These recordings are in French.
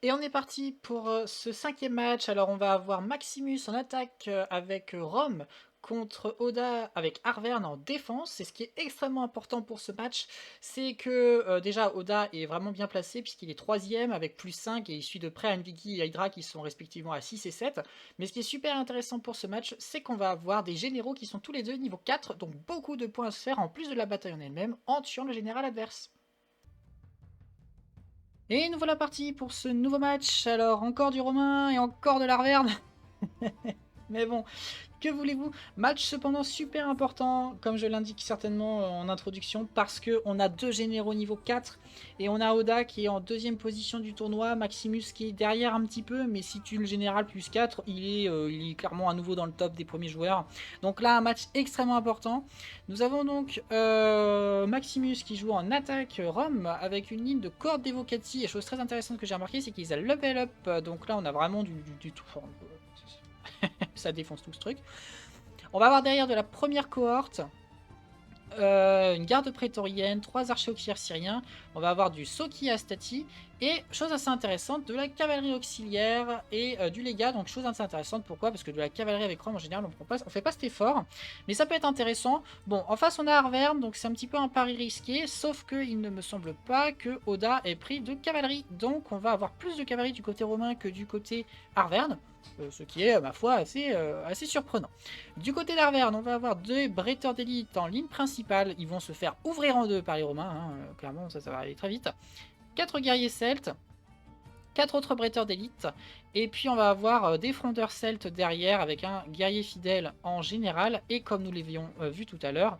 Et on est parti pour ce cinquième match. Alors on va avoir Maximus en attaque avec Rome contre Oda avec Arvern en défense. Et ce qui est extrêmement important pour ce match, c'est que déjà Oda est vraiment bien placé puisqu'il est troisième avec +5 et il suit de près Anviki et Hydra qui sont respectivement à 6 et 7. Mais ce qui est super intéressant pour ce match, c'est qu'on va avoir des généraux qui sont tous les deux niveau 4, donc beaucoup de points à se faire en plus de la bataille en elle-même en tuant le général adverse. Et nous voilà partis pour ce nouveau match. Alors, encore du Romain et encore de l'Arverne. Mais bon, que voulez-vous? Match cependant super important, comme je l'indique certainement en introduction, parce qu'on a deux généraux niveau 4 et on a Oda qui est en deuxième position du tournoi, Maximus qui est derrière un petit peu, mais si tu le général +4, il est clairement à nouveau dans le top des premiers joueurs. Donc là, un match extrêmement important. Nous avons donc Maximus qui joue en attaque Rome avec une ligne de corde d'Evocati. Et chose très intéressante que j'ai remarqué, c'est qu'ils a level up. Donc là, on a vraiment du tout. Ça défonce tout ce truc. On va avoir derrière de la première cohorte une garde prétorienne, 3 archers auxiliaires syriens, on va avoir du Soki Astati, et chose assez intéressante, de la cavalerie auxiliaire et du légat, donc chose assez intéressante, pourquoi? Parce que de la cavalerie avec Rome en général on fait pas cet effort, mais ça peut être intéressant. Bon, en face on a Arverne, donc c'est un petit peu un pari risqué, sauf qu'il ne me semble pas que Oda ait pris de cavalerie, donc on va avoir plus de cavalerie du côté romain que du côté Arverne, ce qui est, ma foi, assez surprenant. Du côté d'Arverne, on va avoir deux bretteurs d'élite en ligne principale. Ils vont se faire ouvrir en deux par les Romains, hein, clairement, ça va aller très vite. 4 guerriers celtes, 4 autres bretteurs d'élite, et puis on va avoir des frondeurs celtes derrière avec un guerrier fidèle en général, et comme nous l'avions vu tout à l'heure,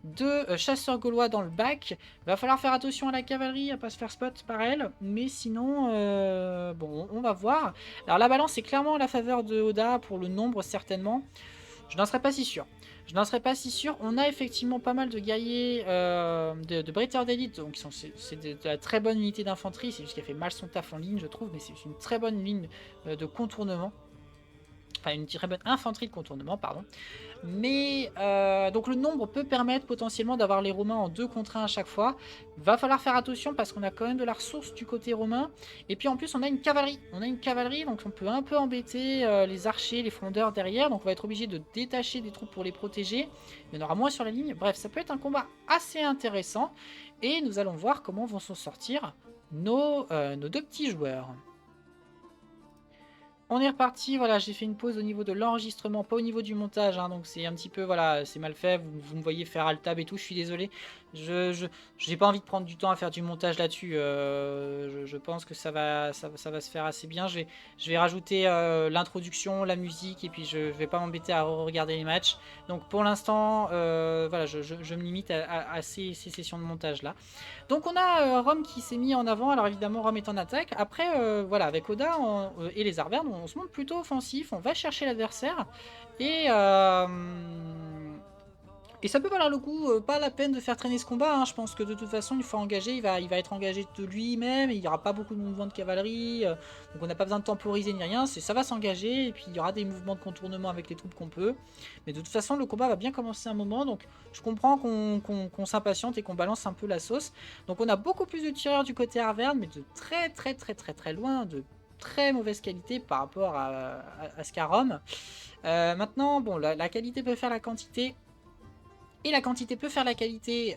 deux chasseurs gaulois dans le bac. Va falloir faire attention à la cavalerie, à pas se faire spot par elle, mais sinon, bon, on va voir. Alors la balance est clairement en la faveur de Oda pour le nombre certainement. Je n'en serais pas si sûr. Je n'en serais pas si sûr. On a effectivement pas mal de guerriers de bretteurs d'élite, donc c'est de la très bonne unité d'infanterie. C'est juste qu'elle fait mal son taf en ligne, je trouve, mais c'est une très bonne ligne de contournement. Enfin, une très bonne infanterie de contournement, pardon. Mais donc le nombre peut permettre potentiellement d'avoir les Romains en 2 contre 1 à chaque fois. Va falloir faire attention parce qu'on a quand même de la ressource du côté romain. Et puis en plus on a une cavalerie. On a une cavalerie donc on peut un peu embêter les archers, les frondeurs derrière. Donc on va être obligé de détacher des troupes pour les protéger. Il y en aura moins sur la ligne. Bref, ça peut être un combat assez intéressant. Et nous allons voir comment vont s'en sortir nos deux petits joueurs. On est reparti, voilà, j'ai fait une pause au niveau de l'enregistrement, pas au niveau du montage, hein, donc c'est un petit peu, voilà, c'est mal fait, vous me voyez faire alt-tab et tout, je suis désolé. J'ai pas envie de prendre du temps à faire du montage là-dessus, je pense que ça va se faire assez bien. Je vais rajouter l'introduction, la musique, et puis je vais pas m'embêter à regarder les matchs. Donc pour l'instant, voilà, je me limite à ces sessions de montage là. Donc on a Rome qui s'est mis en avant, alors évidemment Rome est en attaque. Après, voilà, avec Oda et les Arvernes, on se montre plutôt offensif, on va chercher l'adversaire. Et, euh, et ça peut valoir le coup, pas la peine de faire traîner ce combat, hein. Je pense que de toute façon, une fois engagé, il va être engagé de lui-même, il n'y aura pas beaucoup de mouvements de cavalerie, donc on n'a pas besoin de temporiser ni rien, ça va s'engager, et puis il y aura des mouvements de contournement avec les troupes qu'on peut. Mais de toute façon, le combat va bien commencer un moment, donc je comprends qu'on s'impatiente et qu'on balance un peu la sauce. Donc on a beaucoup plus de tireurs du côté Arverne, mais de très loin, de très mauvaise qualité par rapport à ce qu'a Rome. Maintenant, bon, la qualité peut faire la quantité. Et la quantité peut faire la qualité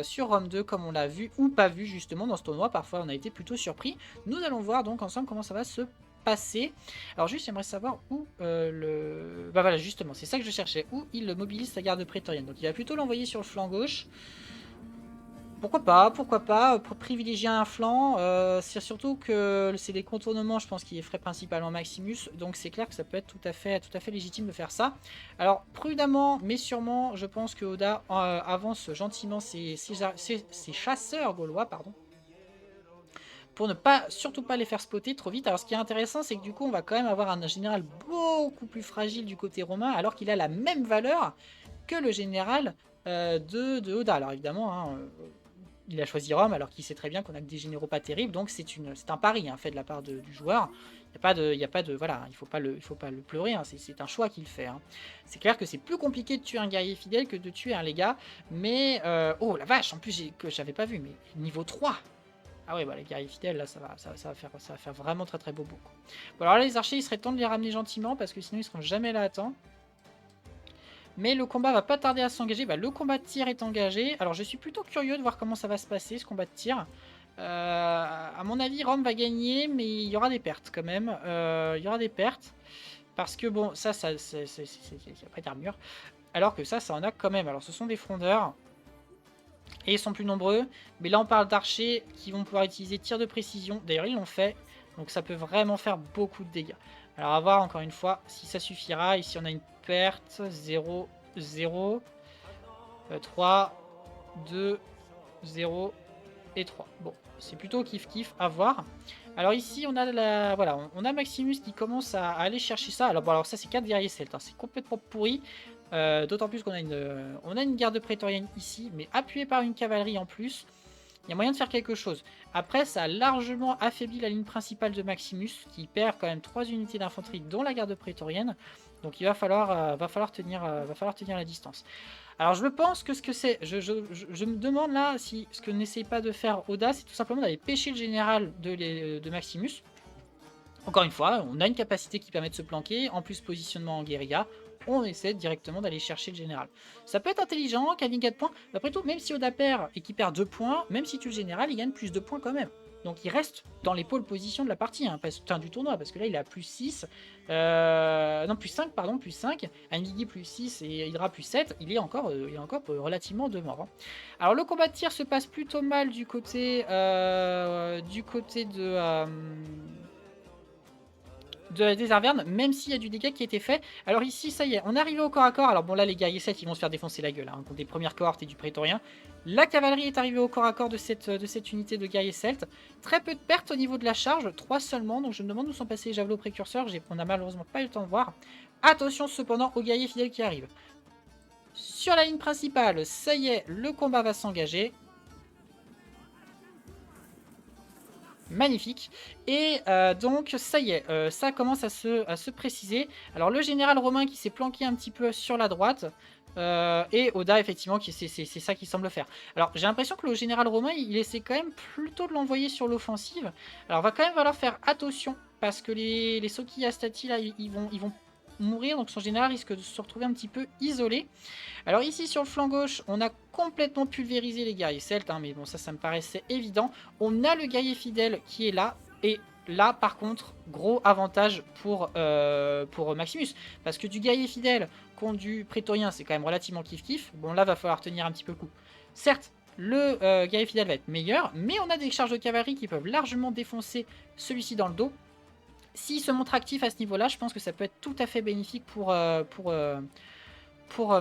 sur Rome 2 comme on l'a vu ou pas vu justement dans ce tournoi. Parfois on a été plutôt surpris. Nous allons voir donc ensemble comment ça va se passer. Alors juste j'aimerais savoir où le... Bah voilà justement c'est ça que je cherchais. Où il mobilise sa garde prétorienne. Donc il va plutôt l'envoyer sur le flanc gauche. Pourquoi pas, pour privilégier un flanc, c'est surtout que c'est des contournements, je pense, qui effraient principalement Maximus, donc c'est clair que ça peut être tout à fait légitime de faire ça. Alors, prudemment, mais sûrement, je pense que Oda avance gentiment ses chasseurs gaulois, pardon, pour ne pas, surtout pas les faire spotter trop vite. Alors, ce qui est intéressant, c'est que du coup, on va quand même avoir un général beaucoup plus fragile du côté romain, alors qu'il a la même valeur que le général de Oda. Alors, évidemment, hein, il a choisi Rome alors qu'il sait très bien qu'on a que des généraux pas terribles, donc c'est un pari hein, fait de la part du joueur. Il y a pas de voilà, il faut pas le pleurer, hein, c'est un choix qu'il fait. Hein. C'est clair que c'est plus compliqué de tuer un guerrier fidèle que de tuer un légat, mais oh la vache, en plus que j'avais pas vu, mais niveau 3. Ah ouais, bah les guerriers fidèles, là, ça va faire vraiment très très beau quoi. Bon, alors là, les archers, il serait temps de les ramener gentiment, parce que sinon, ils seront jamais là à temps. Mais le combat va pas tarder à s'engager. Bah, le combat de tir est engagé. Alors, je suis plutôt curieux de voir comment ça va se passer, ce combat de tir. À mon avis, Rome va gagner, mais il y aura des pertes quand même. Il y aura des pertes. Parce que bon, ça il n'y a pas d'armure. Alors que ça en a quand même. Alors, ce sont des frondeurs. Et ils sont plus nombreux. Mais là, on parle d'archers qui vont pouvoir utiliser tir de précision. D'ailleurs, ils l'ont fait. Donc, ça peut vraiment faire beaucoup de dégâts. Alors, à voir encore une fois si ça suffira. Ici, on a une perte. 0, 0. 3, 2, 0 et 3. Bon, c'est plutôt kiff-kiff à voir. Alors ici, on a voilà, on a Maximus qui commence à aller chercher ça. Alors bon, alors ça c'est 4 guerriers celtes, hein. C'est complètement pourri. D'autant plus qu'on a une garde prétorienne ici, mais appuyée par une cavalerie en plus. Il y a moyen de faire quelque chose. Après, ça a largement affaibli la ligne principale de Maximus, qui perd quand même 3 unités d'infanterie, dont la garde prétorienne. Donc il va falloir tenir la distance. Alors je pense que ce que c'est, je me demande là si ce que n'essaye pas de faire Oda, c'est tout simplement d'aller pêcher le général de Maximus. Encore une fois, on a une capacité qui permet de se planquer, en plus positionnement en guérilla, on essaie directement d'aller chercher le général. Ça peut être intelligent, Kevin 4 points, après tout, même si Oda perd et qu'il perd 2 points, même si tu le général, il gagne plus de points quand même. Donc il reste dans les pôles position de la partie, hein, du tournoi, parce que là il a plus 6, non plus 5, pardon, plus 5, Anguigui plus 6 et Hydra plus 7, il est encore relativement de mort. Hein. Alors le combat de tir se passe plutôt mal du côté des Arvernes, même s'il y a du dégât qui a été fait. Alors ici, ça y est, on est arrivé au corps à corps. Alors bon, là, les guerriers 7, ils vont se faire défoncer la gueule, hein, contre des premières cohortes et du prétorien. La cavalerie est arrivée au corps à corps de cette unité de guerriers celtes. Très peu de pertes au niveau de la charge, 3 seulement. Donc je me demande où sont passés les javelots précurseurs. On n'a malheureusement pas eu le temps de voir. Attention cependant aux guerriers fidèles qui arrivent. Sur la ligne principale, ça y est, le combat va s'engager. Magnifique. Et donc ça y est, ça commence à se préciser. Alors le général romain qui s'est planqué un petit peu sur la droite. Et Oda effectivement, c'est ça qu'il semble faire. Alors j'ai l'impression que le général romain il essaie quand même plutôt de l'envoyer sur l'offensive. Alors va quand même falloir faire attention. Parce que les Soki Astati là ils vont mourir. Donc son général risque de se retrouver un petit peu isolé. Alors ici sur le flanc gauche, on a complètement pulvérisé les guerriers celtes, hein, mais bon ça me paraissait évident. On a le guerrier fidèle qui est là, et là par contre, gros avantage pour Maximus, parce que du guerrier fidèle contre du prétorien, c'est quand même relativement kiff-kiff. Bon là, va falloir tenir un petit peu le coup. Certes, le guerrier fidèle va être meilleur, mais on a des charges de cavalerie qui peuvent largement défoncer celui-ci dans le dos. S'il se montre actif à ce niveau-là, je pense que ça peut être tout à fait bénéfique pour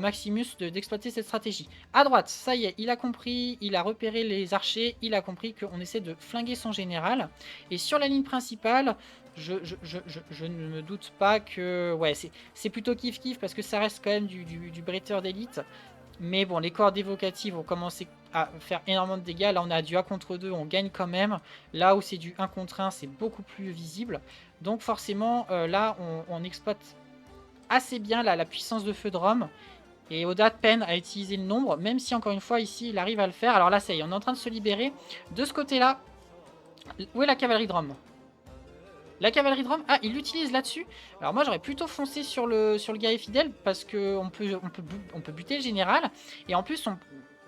Maximus d'exploiter cette stratégie. À droite, ça y est, il a compris, il a repéré les archers, il a compris qu'on essaie de flinguer son général. Et sur la ligne principale, je ne me doute pas que... Ouais, c'est plutôt kiff-kiff parce que ça reste quand même du bretteur d'élite. Mais bon, les cordes évocatives ont commencé à faire énormément de dégâts. Là, on a du 1 contre 2, on gagne quand même. Là où c'est du 1 contre 1, c'est beaucoup plus visible. Donc forcément, là, on exploite assez bien la puissance de feu de Rome. Et Oda peine à utiliser le nombre, même si encore une fois ici il arrive à le faire. Alors là ça y est, on est en train de se libérer. De ce côté là, où est la cavalerie de Rome? La cavalerie de Rome, ah il l'utilise là-dessus. Alors moi j'aurais plutôt foncé sur le guerrier fidèle, parce qu'on peut buter le général. Et en plus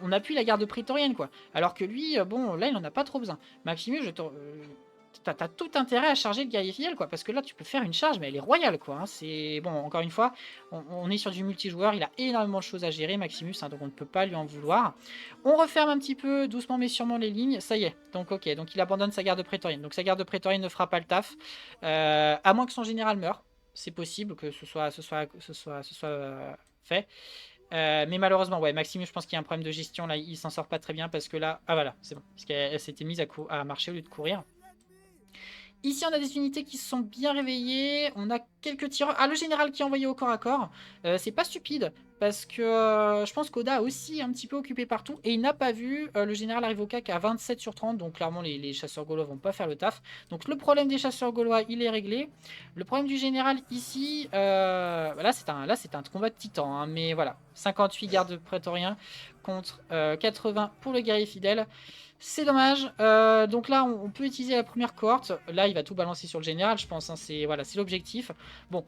on appuie la garde prétorienne quoi. Alors que lui, bon là il en a pas trop besoin. Maximus, t'as tout intérêt à charger le guerrier fidèle quoi, parce que là tu peux faire une charge mais elle est royale quoi, hein. C'est bon, encore une fois on est sur du multijoueur, il a énormément de choses à gérer Maximus, hein, donc on ne peut pas lui en vouloir. On referme un petit peu doucement mais sûrement les lignes, ça y est, donc ok, donc il abandonne sa garde prétorienne, donc sa garde prétorienne ne fera pas le taf, à moins que son général meure, c'est possible que ce soit fait. Mais malheureusement, ouais, Maximus, je pense qu'il y a un problème de gestion là, il s'en sort pas très bien parce que là, ah voilà, c'est bon, parce qu'elle s'était mise à marcher au lieu de courir. Ici, on a des unités qui se sont bien réveillées. On a quelques tireurs. Ah, le général qui est envoyé au corps à corps. C'est pas stupide. Parce que je pense qu'Oda a aussi un petit peu occupé partout. Et il n'a pas vu le général arriver au CAC à 27 sur 30. Donc clairement, les chasseurs gaulois vont pas faire le taf. Donc le problème des chasseurs gaulois, il est réglé. Le problème du général ici, là c'est un combat de titan. Hein, mais voilà, 58 gardes prétoriens contre 80 pour le guerrier fidèle. C'est dommage. Donc là, on peut utiliser la première cohorte. Là, il va tout balancer sur le général, je pense. Hein, c'est voilà, c'est l'objectif. Bon,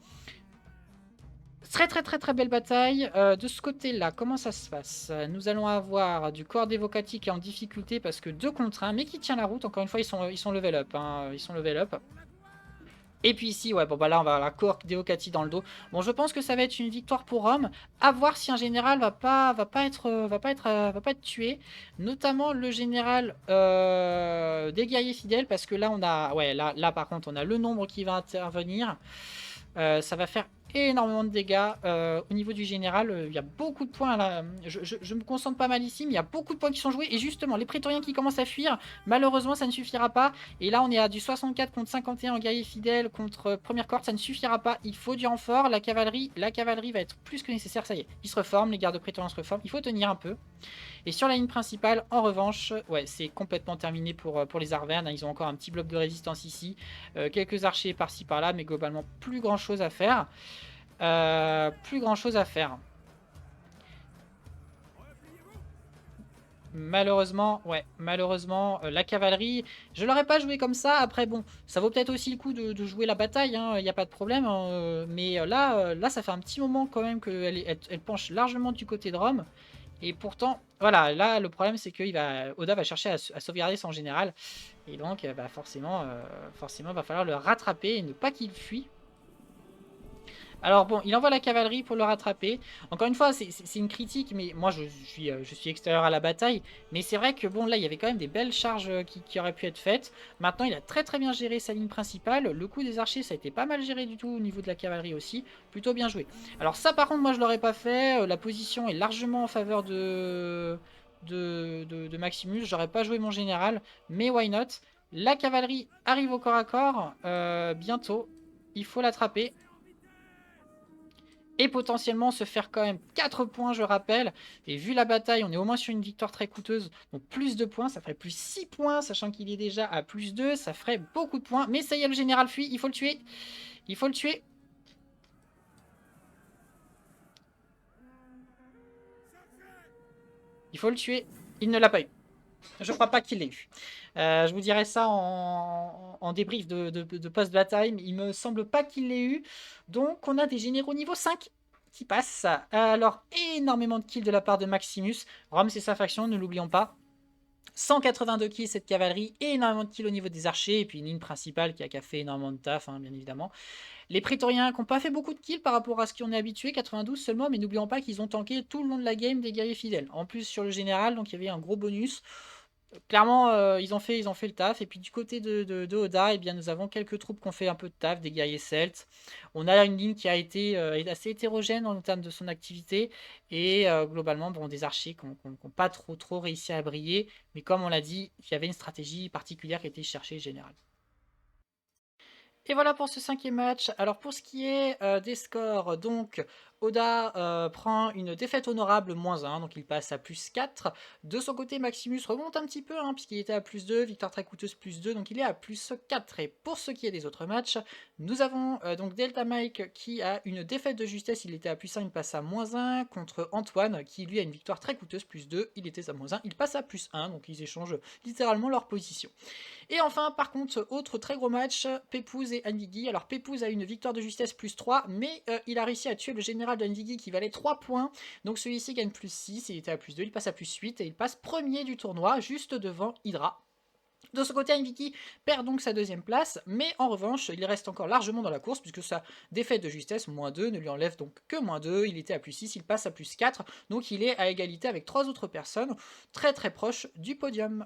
très très très très belle bataille. De ce côté-là, comment ça se passe? Nous allons avoir du corps d'évocatique qui est en difficulté parce que 2 contre 1, mais qui tient la route. Encore une fois, ils sont level up. Hein, ils sont level up. Et puis ici, ouais, bon bah là on va avoir la cohorte d'Evocati dans le dos. Bon, je pense que ça va être une victoire pour Rome. À voir si un général va pas être tué. Notamment le général des guerriers fidèles, parce que là on a, ouais, là par contre on a le nombre qui va intervenir. Ça va faire énormément de dégâts. Au niveau du général, il y a beaucoup de points là. Je me concentre pas mal ici, mais il y a beaucoup de points qui sont joués. Et justement, les prétoriens qui commencent à fuir, malheureusement, ça ne suffira pas. Et là, on est à du 64 contre 51 en guerrier fidèle contre première cohorte. Ça ne suffira pas. Il faut du renfort. La cavalerie va être plus que nécessaire. Ça y est, ils se reforment. Les gardes prétoriens se reforment. Il faut tenir un peu. Et sur la ligne principale, en revanche, ouais, c'est complètement terminé pour les Arvernes. Ils ont encore un petit bloc de résistance ici. Quelques archers par-ci par-là, mais globalement, plus grand-chose à faire. Plus grand-chose à faire. Malheureusement, ouais, malheureusement, la cavalerie, je l'aurais pas joué comme ça. Après, bon, ça vaut peut-être aussi le coup de jouer la bataille, hein, il n'y a pas de problème. Hein, mais là, ça fait un petit moment quand même qu'elle penche largement du côté de Rome. Et pourtant, voilà, là, le problème, c'est que Oda va chercher à sauvegarder son général. Et donc, bah, forcément, il va falloir le rattraper et ne pas qu'il fuit. Alors bon, il envoie la cavalerie pour le rattraper. Encore une fois, c'est une critique, mais moi je suis extérieur à la bataille. Mais c'est vrai que bon, là, il y avait quand même des belles charges qui auraient pu être faites. Maintenant, il a très très bien géré sa ligne principale. Le coup des archers, ça a été pas mal géré du tout au niveau de la cavalerie aussi. Plutôt bien joué. Alors ça, par contre, moi je l'aurais pas fait. La position est largement en faveur de Maximus. J'aurais pas joué mon général, mais why not? La cavalerie arrive au corps à corps bientôt. Il faut l'attraper. Et potentiellement se faire quand même 4 points, je rappelle. Et vu la bataille, on est au moins sur une victoire très coûteuse. Donc plus de points, ça ferait plus 6 points, sachant qu'il est déjà à plus 2. Ça ferait beaucoup de points. Mais ça y est, le général fuit, il faut le tuer. Il faut le tuer. Il faut le tuer. Il ne l'a pas eu. Je crois pas qu'il l'ait eu. Je vous dirai ça en débrief de post-bataille, mais il me semble pas qu'il l'ait eu. Donc on a des généraux niveau 5 qui passent. Alors énormément de kills de la part de Maximus. Rome c'est sa faction, ne l'oublions pas. 182 kills cette cavalerie, et énormément de kills au niveau des archers, et puis une ligne principale qui a fait énormément de taf, hein, bien évidemment. Les prétoriens qui n'ont pas fait beaucoup de kills par rapport à ce qu'on est habitué, 92 seulement, mais n'oublions pas qu'ils ont tanké tout le long de la game des guerriers fidèles. En plus sur le général, donc il y avait un gros bonus. Clairement, ils ont fait le taf. Et puis du côté de Oda, eh bien, nous avons quelques troupes qui ont fait un peu de taf, des guerriers celtes. On a une ligne qui a été assez hétérogène en termes de son activité. Et globalement, bon, des archers qui n'ont pas trop réussi à briller. Mais comme on l'a dit, il y avait une stratégie particulière qui était cherchée générale. Et voilà pour ce 5e match. Alors pour ce qui est des scores, donc Oda prend une défaite honorable, -1, donc il passe à +4. De son côté, Maximus remonte un petit peu, hein, puisqu'il était à +2, victoire très coûteuse +2, donc il est à +4. Et pour ce qui est des autres matchs, nous avons donc Delta Mike qui a une défaite de justesse, il était à +1, il passe à -1, contre Antoine qui lui a une victoire très coûteuse, +2, il était à -1, il passe à +1, donc ils échangent littéralement leur position. Et enfin, par contre, autre très gros match, Pépouze et Andigi. Alors Pépouze a une victoire de justesse +3, mais il a réussi à tuer le général de Andigi qui valait 3 points. Donc celui-ci gagne +6, il était à +2, il passe à +8 et il passe premier du tournoi, juste devant Hydra. De ce côté, Inviki perd donc sa 2e place, mais en revanche, il reste encore largement dans la course, puisque sa défaite de justesse, -2, ne lui enlève donc que -2, il était à +6, il passe à +4, donc il est à égalité avec 3 autres personnes, très très proches du podium.